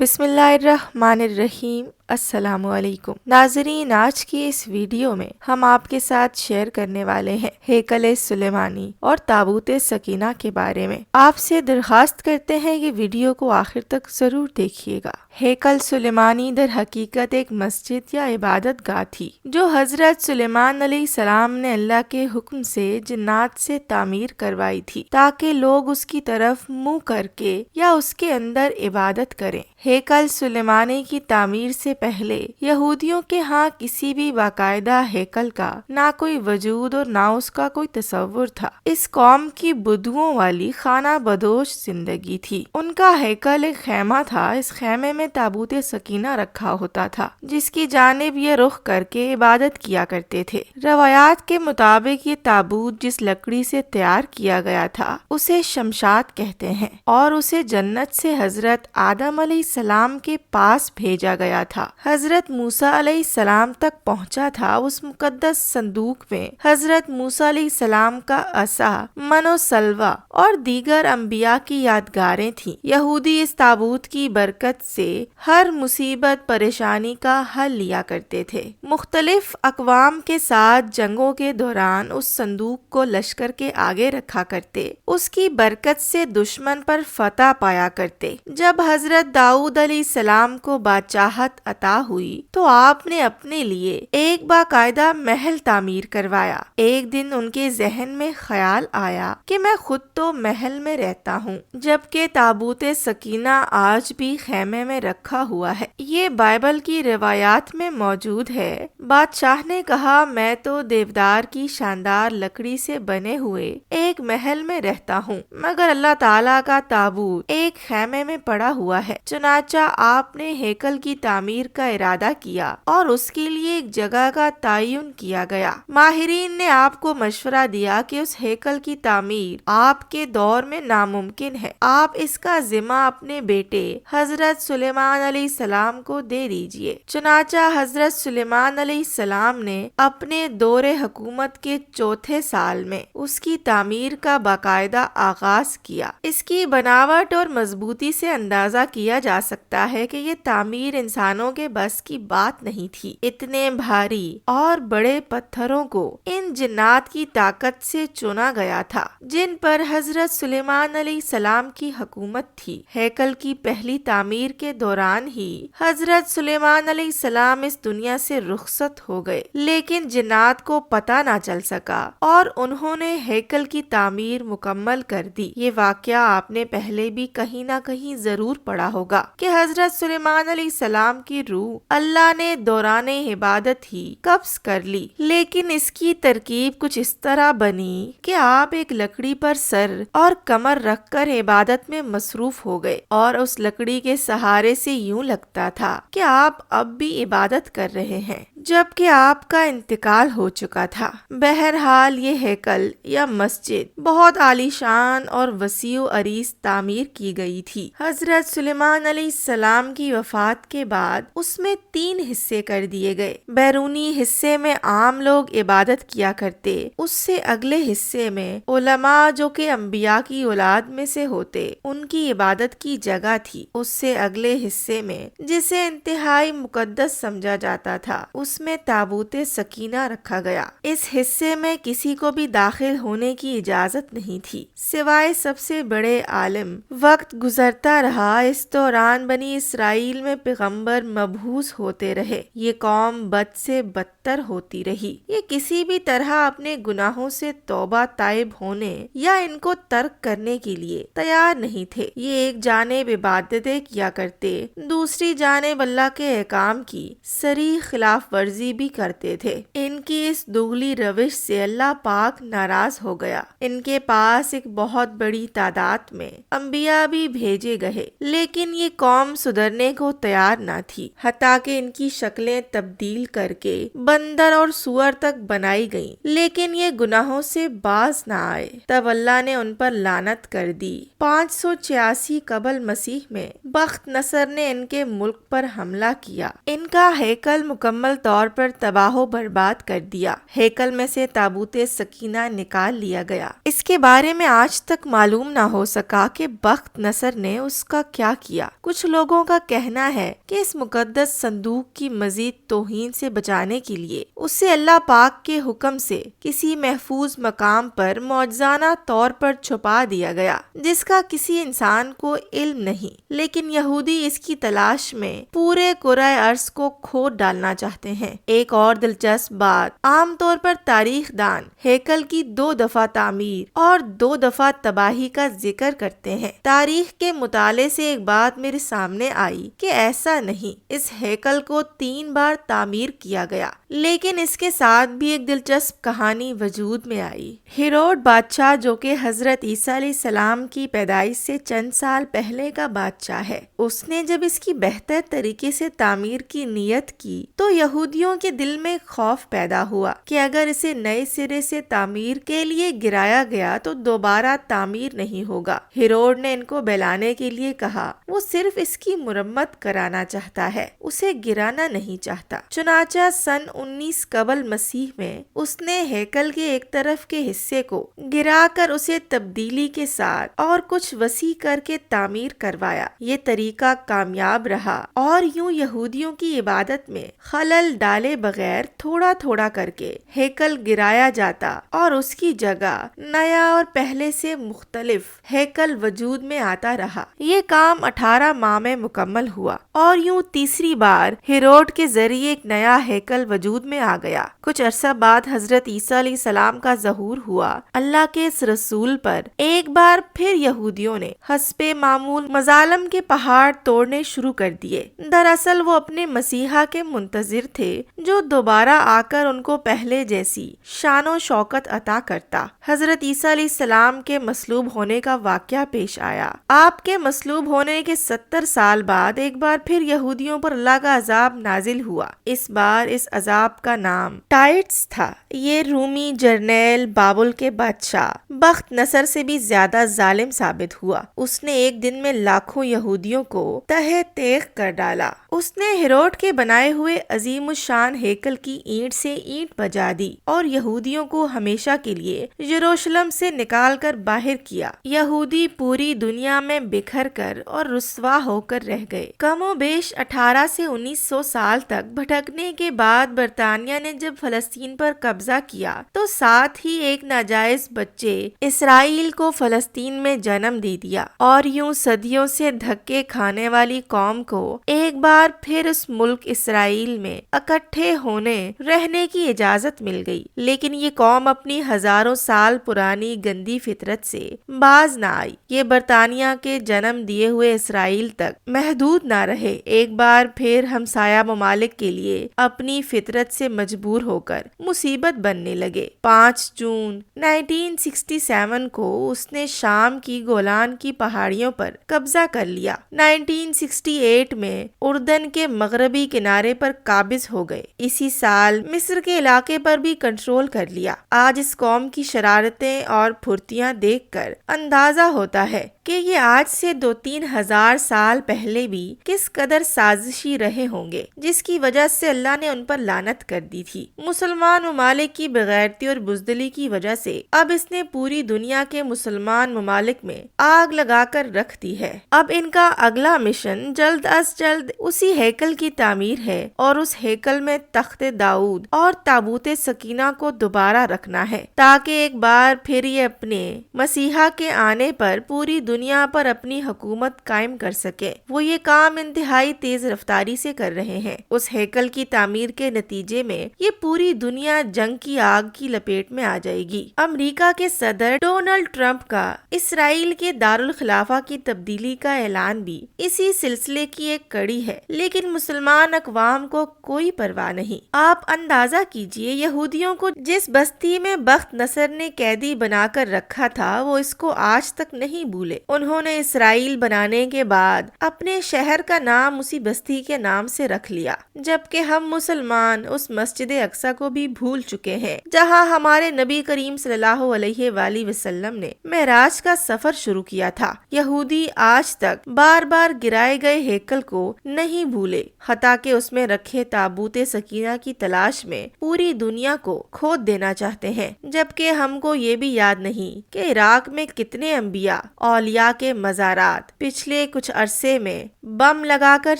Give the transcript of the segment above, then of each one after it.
بسم اللہ الرحمن الرحیم۔ السلام علیکم ناظرین، آج کی اس ویڈیو میں ہم آپ کے ساتھ شیئر کرنے والے ہیں ہیکل سلیمانی اور تابوت سکینہ کے بارے میں۔ آپ سے درخواست کرتے ہیں کہ ویڈیو کو آخر تک ضرور دیکھیے گا۔ ہیکل سلیمانی در حقیقت ایک مسجد یا عبادت گاہ تھی جو حضرت سلیمان علیہ السلام نے اللہ کے حکم سے جنات سے تعمیر کروائی تھی تاکہ لوگ اس کی طرف منہ کر کے یا اس کے اندر عبادت کریں۔ ہیکل سلیمانی کی تعمیر سے پہلے یہودیوں کے ہاں کسی بھی باقاعدہ ہیکل کا نہ کوئی وجود اور نہ اس کا کوئی تصور تھا۔ اس قوم کی بدوؤں والی خانہ بدوش زندگی تھی۔ ان کا ہیکل ایک خیمہ تھا۔ اس خیمے میں تابوت سکینہ رکھا ہوتا تھا جس کی جانب یہ رخ کر کے عبادت کیا کرتے تھے۔ روایات کے مطابق یہ تابوت جس لکڑی سے تیار کیا گیا تھا اسے شمشاد کہتے ہیں اور اسے جنت سے حضرت آدم علیہ السلام کے پاس بھیجا گیا تھا۔ حضرت موسیٰ علیہ السلام تک پہنچا تھا۔ اس مقدس صندوق میں حضرت موسیٰ علیہ السلام کا عصا، من و سلوہ اور دیگر انبیاء کی یادگاریں تھیں۔ یہودی اس تابوت کی برکت سے ہر مصیبت پریشانی کا حل لیا کرتے تھے۔ مختلف اقوام کے ساتھ جنگوں کے دوران اس صندوق کو لشکر کے آگے رکھا کرتے، اس کی برکت سے دشمن پر فتح پایا کرتے۔ جب حضرت داؤد علیہ السلام کو بادشاہت عطا ہوئی تو آپ نے اپنے لیے ایک باقاعدہ محل تعمیر کروایا۔ ایک دن ان کے ذہن میں خیال آیا کہ میں خود تو محل میں رہتا ہوں جبکہ تابوت سکینہ آج بھی خیمے میں رکھا ہوا ہے۔ یہ بائبل کی روایات میں موجود ہے۔ بادشاہ نے کہا، میں تو دیودار کی شاندار لکڑی سے بنے ہوئے ایک محل میں رہتا ہوں مگر اللہ تعالیٰ کا تابوت ایک خیمے میں پڑا ہوا ہے۔ چنانچہ آپ نے ہیکل کی تعمیر کا ارادہ کیا اور اس کے لیے ایک جگہ کا تعین کیا گیا۔ ماہرین نے آپ کو مشورہ دیا کہ اس ہیکل کی تعمیر آپ کے دور میں ناممکن ہے، آپ اس کا ذمہ اپنے بیٹے حضرت سلیمان علیہ السلام کو دے دیجیے۔ چنانچہ حضرت سلیمان علیہ السلام نے اپنے دور حکومت کے چوتھے سال میں اس کی تعمیر کا باقاعدہ آغاز کیا۔ اس کی بناوٹ اور مضبوطی سے اندازہ کیا جا سکتا ہے کہ یہ تعمیر انسانوں کے بس کی بات نہیں تھی۔ اتنے بھاری اور بڑے پتھروں کو ان جنات کی طاقت سے چنا گیا تھا جن پر حضرت سلیمان علیہ السلام کی حکومت تھی۔ ہیکل کی پہلی تعمیر کے دوران ہی حضرت سلیمان علیہ السلام اس دنیا سے رخصت ہو گئے، لیکن جنات کو پتہ نہ چل سکا اور انہوں نے ہیکل کی تعمیر مکمل کر دی۔ یہ واقعہ آپ نے پہلے بھی کہیں نہ کہیں ضرور پڑھا ہوگا کہ حضرت سلیمان علیہ السلام کی روح اللہ نے دوران عبادت ہی قبض کر لی، لیکن اس کی ترکیب کچھ اس طرح بنی کہ آپ ایک لکڑی پر سر اور کمر رکھ کر عبادت میں مصروف ہو گئے اور اس لکڑی کے سہارے سے یوں لگتا تھا کہ آپ اب بھی عبادت کر رہے ہیں جبکہ آپ کا انتقال ہو چکا تھا۔ بہرحال یہ ہیکل یا مسجد بہت عالیشان اور وسیع و عریض تعمیر کی گئی تھی۔ حضرت سلیمان علیہ السلام کی وفات کے بعد اس میں 3 حصے کر دیے گئے۔ بیرونی حصے میں عام لوگ عبادت کیا کرتے، اس سے اگلے حصے میں علماء جو کہ انبیاء کی اولاد میں سے ہوتے ان کی عبادت کی جگہ تھی۔ اس سے اگلے حصے میں جسے انتہائی مقدس سمجھا جاتا تھا اس میں تابوت سکینہ رکھا گیا۔ اس حصے میں کسی کو بھی داخل ہونے کی اجازت نہیں تھی سوائے سب سے بڑے عالم۔ وقت گزرتا رہا، اس دوران بنی اسرائیل میں پیغمبر مبعوث ہوتے رہے۔ یہ قوم بد سے بدتر ہوتی رہی۔ یہ کسی بھی طرح اپنے گناہوں سے توبہ تائب ہونے یا ان کو ترک کرنے کے لیے تیار نہیں تھے۔ یہ ایک جانب عبادتیں کیا کرتے، دوسری جانب اللہ کے احکام کی صریح خلاف ورزی بھی کرتے تھے۔ ان کی اس دگلی روش سے اللہ پاک ناراض ہو گیا۔ ان کے پاس ایک بہت بڑی تعداد میں انبیاء بھی بھیجے گئے، لیکن یہ قوم سدھرنے کو تیار نہ تھی، حتیٰ کہ ان کی شکلیں تبدیل کر کے بندر اور سور تک بنائی گئیں، لیکن یہ گناہوں سے باز نہ آئے۔ تب اللہ نے ان پر لعنت کر دی۔ 586 قبل مسیح میں بخت نصر نے ان کے ملک پر حملہ کیا۔ ان کا ہیکل مکمل طور طور پر تباہ و برباد کر دیا۔ ہیکل میں سے تابوت سکینہ نکال لیا گیا۔ اس کے بارے میں آج تک معلوم نہ ہو سکا کہ بخت نصر نے اس کا کیا کیا۔ کچھ لوگوں کا کہنا ہے کہ اس مقدس صندوق کی مزید توہین سے بچانے کے لیے اسے اللہ پاک کے حکم سے کسی محفوظ مقام پر معجزانہ طور پر چھپا دیا گیا، جس کا کسی انسان کو علم نہیں، لیکن یہودی اس کی تلاش میں پورے کرۂ ارض کو کھود ڈالنا چاہتے ہیں۔ ایک اور دلچسپ بات، عام طور پر تاریخ دان ہیکل کی 2 دفعہ تعمیر اور 2 دفعہ تباہی کا ذکر کرتے ہیں۔ تاریخ کے مطالعے سے ایک بات میرے سامنے آئی کہ ایسا نہیں، اس ہیکل کو 3 بار تعمیر کیا گیا، لیکن اس کے ساتھ بھی ایک دلچسپ کہانی وجود میں آئی۔ ہیروڈ بادشاہ، جو کہ حضرت عیسیٰ علیہ السلام کی پیدائش سے چند سال پہلے کا بادشاہ ہے، اس نے جب اس کی بہتر طریقے سے تعمیر کی نیت کی تو یہودیوں کے دل میں خوف پیدا ہوا کہ اگر اسے نئے سرے سے تعمیر کے لیے گرایا گیا تو دوبارہ تعمیر نہیں ہوگا۔ ہیروڈ نے ان کو بہلانے کے لیے کہا وہ صرف اس کی مرمت کرانا چاہتا ہے، اسے گرانا نہیں چاہتا۔ چنانچہ سن 19 قبل مسیح میں اس نے ہیکل کے ایک طرف کے حصے کو گرا کر اسے تبدیلی کے ساتھ اور کچھ وسیع کر کے تعمیر کروایا۔ یہ طریقہ کامیاب رہا اور یوں یہودیوں کی عبادت میں خلل ڈالے بغیر تھوڑا تھوڑا کر کے ہیکل گرایا جاتا اور اس کی جگہ نیا اور پہلے سے مختلف ہیکل وجود میں آتا رہا۔ یہ کام 18 ماہ میں مکمل ہوا اور یوں تیسری بار ہیروڈ کے ذریعے ایک نیا ہیکل وجود میں آ گیا۔ کچھ عرصہ بعد حضرت عیسیٰ علیہ السلام کا ظہور ہوا۔ اللہ کے اس رسول پر ایک بار پھر یہودیوں نے حسب معمول مظالم کے پہاڑ توڑنے شروع کر دیے۔ دراصل وہ اپنے مسیحا کے منتظر تھے جو دوبارہ آ کر ان کو پہلے جیسی شان و شوکت عطا کرتا۔ حضرت عیسیٰ علیہ السلام کے مصلوب ہونے کا واقعہ پیش آیا۔ آپ کے مصلوب ہونے کے 70 سال بعد ایک بار پھر یہودیوں پر اللہ کا عذاب نازل ہوا۔ اس بار اس عذاب کا نام ٹائٹس تھا۔ یہ رومی جرنیل بابل کے بادشاہ بخت نصر سے بھی زیادہ ظالم ثابت ہوا۔ اس نے ایک دن میں لاکھوں یہودیوں کو تہہ تیغ کر ڈالا۔ اس نے ہیروڈ کے بنائے ہوئے عظیم الشان ہیکل کی اینٹ سے اینٹ بجا دی اور یہودیوں کو ہمیشہ کے لیے یروشلم سے نکال کر باہر کیا۔ یہودی پوری دنیا میں بکھر کر اور رسوا ہو کر رہ گئے۔ کم و بیش 18 سے 1900 سال تک بھٹکنے کے بعد برطانیہ نے جب فلسطین پر قبضہ کیا تو ساتھ ہی ایک ناجائز بچے اسرائیل کو فلسطین میں جنم دے دیا اور یوں صدیوں سے دھکے کھانے والی قوم کو ایک بار پھر اس ملک اسرائیل میں اکٹھے ہونے رہنے کی اجازت مل گئی۔ لیکن یہ قوم اپنی ہزاروں سال پرانی گندی فطرت سے باز نہ آئی۔ یہ برطانیہ کے جنم دیے ہوئے اسرائیل تک محدود نہ رہے، ایک بار پھر ہمسایہ ممالک کے لیے اپنی فطرت سے مجبور ہو کر مصیبت بننے لگے۔ 5 جون 1967 کو اس نے شام کی گولان کی پہاڑیوں پر قبضہ کر لیا۔ 1968 میں اردن کے مغربی کنارے پر قابض ہو گئے۔ اسی سال مصر کے علاقے پر بھی کنٹرول کر لیا۔ آج اس قوم کی شرارتیں اور پھرتیاں دیکھ کر اندازہ ہوتا ہے کہ یہ آج سے 2-3 ہزار سال پہلے بھی کس قدر سازشی رہے ہوں گے، جس کی وجہ سے اللہ نے ان پر لعنت کر دی تھی۔ مسلمان ممالک کی بغیرتی اور بزدلی کی وجہ سے اب اس نے پوری دنیا کے مسلمان ممالک میں آگ لگا کر رکھ دی ہے۔ اب ان کا اگلا مشن جلد از جلد اسی ہیکل کی تعمیر ہے اور اس ہیکل میں تخت داؤد اور تابوت سکینہ کو دوبارہ رکھنا ہے تاکہ ایک بار پھر یہ اپنے مسیحا کے آنے پر پوری دنیا پر اپنی حکومت قائم کر سکے۔ وہ یہ کام انتہائی تیز رفتاری سے کر رہے ہیں۔ اس ہیکل کی تعمیر کے نتیجے میں یہ پوری دنیا جنگ کی آگ کی لپیٹ میں آ جائے گی۔ امریکہ کے صدر ڈونلڈ ٹرمپ کا اسرائیل کے دارالخلافہ کی تبدیلی کا اعلان بھی اسی سلسلے کی ایک کڑی ہے، لیکن مسلمان اقوام کو کوئی پرواہ نہیں۔ آپ اندازہ کیجئے یہودیوں کو جس بستی میں بخت نصر نے قیدی بنا کر رکھا تھا وہ اس کو آج تک نہیں بھولے۔ انہوں نے اسرائیل بنانے کے بعد اپنے شہر کا نام اسی بستی کے نام سے رکھ لیا، جبکہ ہم مسلمان مسلمان اس مسجد اقصی کو بھی بھول چکے ہیں جہاں ہمارے نبی کریم صلی اللہ علیہ وآلہ وسلم نے معراج کا سفر شروع کیا تھا۔ یہودی آج تک بار بار گرائے گئے ہیکل کو نہیں بھولے، حتیٰ کہ اس میں رکھے تابوت سکینہ کی تلاش میں پوری دنیا کو کھود دینا چاہتے ہیں، جبکہ ہم کو یہ بھی یاد نہیں کہ عراق میں کتنے انبیاء اولیاء کے مزارات پچھلے کچھ عرصے میں بم لگا کر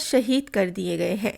شہید کر دیے گئے ہیں۔